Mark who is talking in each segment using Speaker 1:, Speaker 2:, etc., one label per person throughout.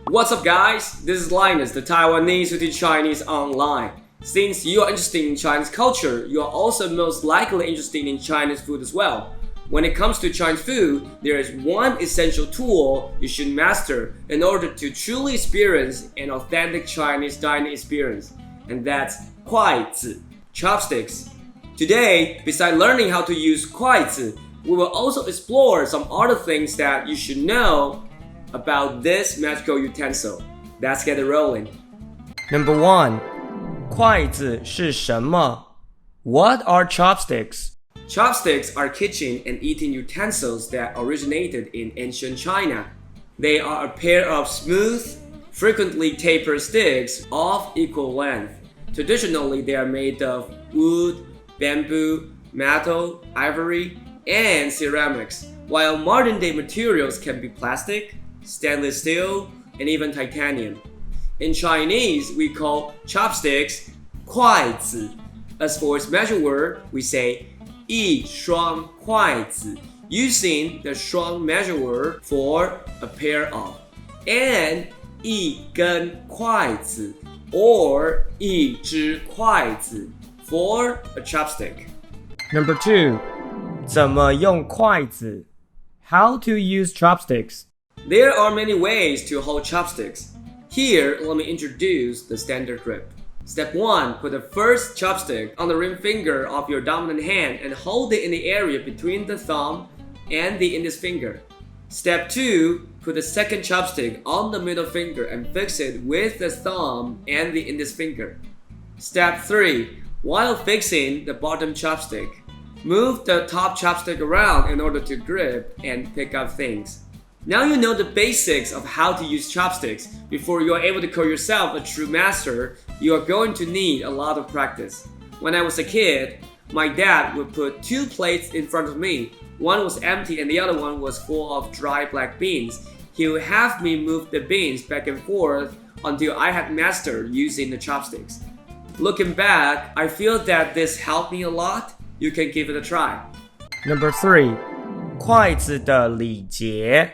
Speaker 1: What's up guys, this is Linus the Taiwanese who teach Chinese online. Since you are interested in Chinese culture, you are also most likely interested in Chinese food as well. When it comes to Chinese food, there is one essential tool you should master in order to truly experience an authentic Chinese dining experience, and that's 筷子, chopsticks. Today, besides learning how to use 筷子, we will also explore some other things that you should know about this magical utensil. Let's get it rolling.
Speaker 2: Number 1. 筷子是什么? What are chopsticks?
Speaker 1: Chopsticks are kitchen and eating utensils that originated in ancient China. They are a pair of smooth, frequently tapered sticks of equal length. Traditionally, they are made of wood, bamboo, metal, ivory, and ceramics, while modern-day materials can be plastic, stainless steel, and even titanium. In Chinese, we call chopsticks 筷子. As for its measure word, we say 一双筷子, using the 双 measure word for a pair of, and 一根筷子 or 一只筷子 for a chopstick.
Speaker 2: Number 2. 怎么用筷子? How to use chopsticks?
Speaker 1: There are many ways to hold chopsticks. Here, let me introduce the standard grip. Step 1. Put the first chopstick on the ring finger of your dominant hand and hold it in the area between the thumb and the index finger. Step 2. Put the second chopstick on the middle finger and fix it with the thumb and the index finger. Step 3. While fixing the bottom chopstick, move the top chopstick around in order to grip and pick up things. Now you know the basics of how to use chopsticks. Before you are able to call yourself a true master, you are going to need a lot of practice. When I was a kid, my dad would put 2 plates in front of me. One was empty and the other one was full of dry black beans. He would have me move the beans back and forth until I had mastered using the chopsticks. Looking back, I feel that this helped me a lot. You can give it a try.
Speaker 2: Number 3. 筷子的礼节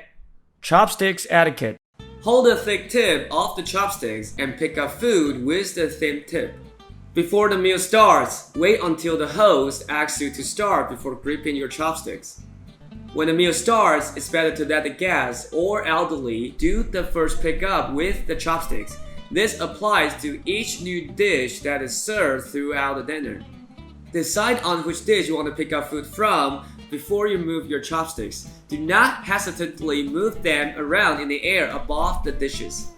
Speaker 2: Chopsticks etiquette.
Speaker 1: Hold the thick tip of the chopsticks and pick up food with the thin tip. Before the meal starts, wait until the host asks you to start before gripping your chopsticks. When the meal starts, it's better to let the guests or elderly do the first pickup with the chopsticks. This applies to each new dish that is served throughout the dinner. Decide on which dish you want to pick up food from before you move your chopsticks. Do not hesitantly move them around in the air above the dishes.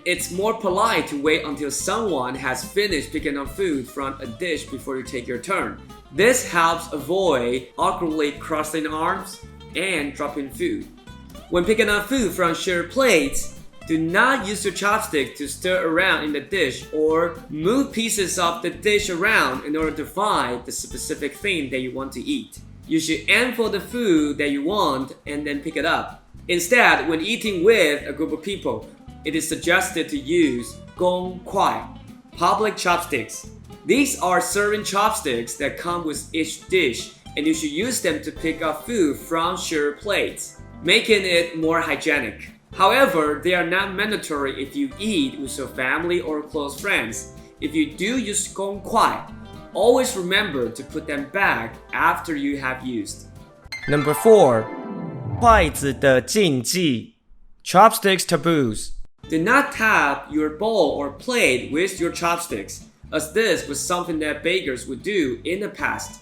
Speaker 1: It's more polite to wait until someone has finished picking up food from a dish before you take your turn. This helps avoid awkwardly crossing arms and dropping food. When picking up food from shared plates, do not use your chopstick to stir around in the dish or move pieces of the dish around in order to find the specific thing that you want to eat. You should aim for the food that you want and then pick it up. Instead, when eating with a group of people, it is suggested to use 公筷, public chopsticks. These are serving chopsticks that come with each dish, and you should use them to pick up food from shared plates, making it more hygienic. However, they are not mandatory if you eat with your family or close friends. If you do use 公筷, always remember to put them back after you have used.
Speaker 2: Number 4. 筷子的禁忌 Chopsticks taboos.
Speaker 1: Do not tap your bowl or plate with your chopsticks, as this was something that bakers would do in the past.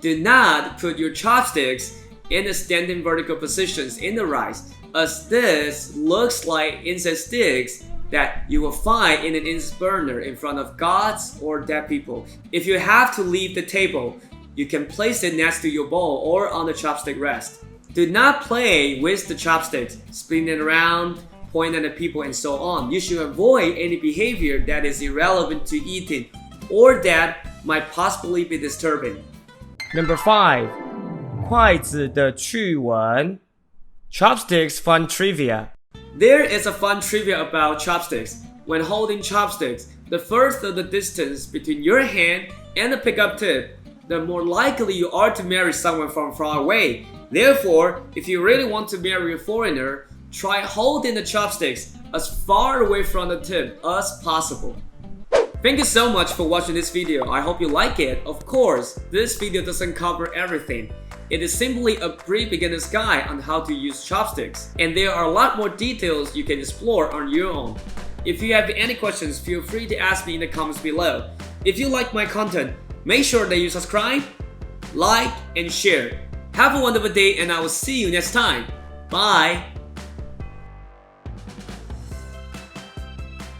Speaker 1: Do not put your chopsticks in the standing vertical positions in the rice, as this looks like incense sticks that you will find in an incense burner in front of gods or dead people. If you have to leave the table, you can place it next to your bowl or on the chopstick rest. Do not play with the chopsticks, spinning it around, pointing at people, and so on. You should avoid any behavior that is irrelevant to eating or that might possibly be disturbing.
Speaker 2: Number 5. 筷子的趣闻 Chopsticks fun trivia.
Speaker 1: There is a fun trivia about chopsticks. When holding chopsticks, the further the distance between your hand and the pickup tip, the more likely you are to marry someone from far away. Therefore, if you really want to marry a foreigner, Try holding the chopsticks as far away from the tip as possible. Thank you so much for watching this video. I hope you like it. Of course, this video doesn't cover everything. It is simply a brief beginner's guide on how to use chopsticks, and there are a lot more details you can explore on your own. If you have any questions, feel free to ask me in the comments below. If you like my content, make sure that you subscribe, like, and share. Have a wonderful day, and I will see you next time. Bye!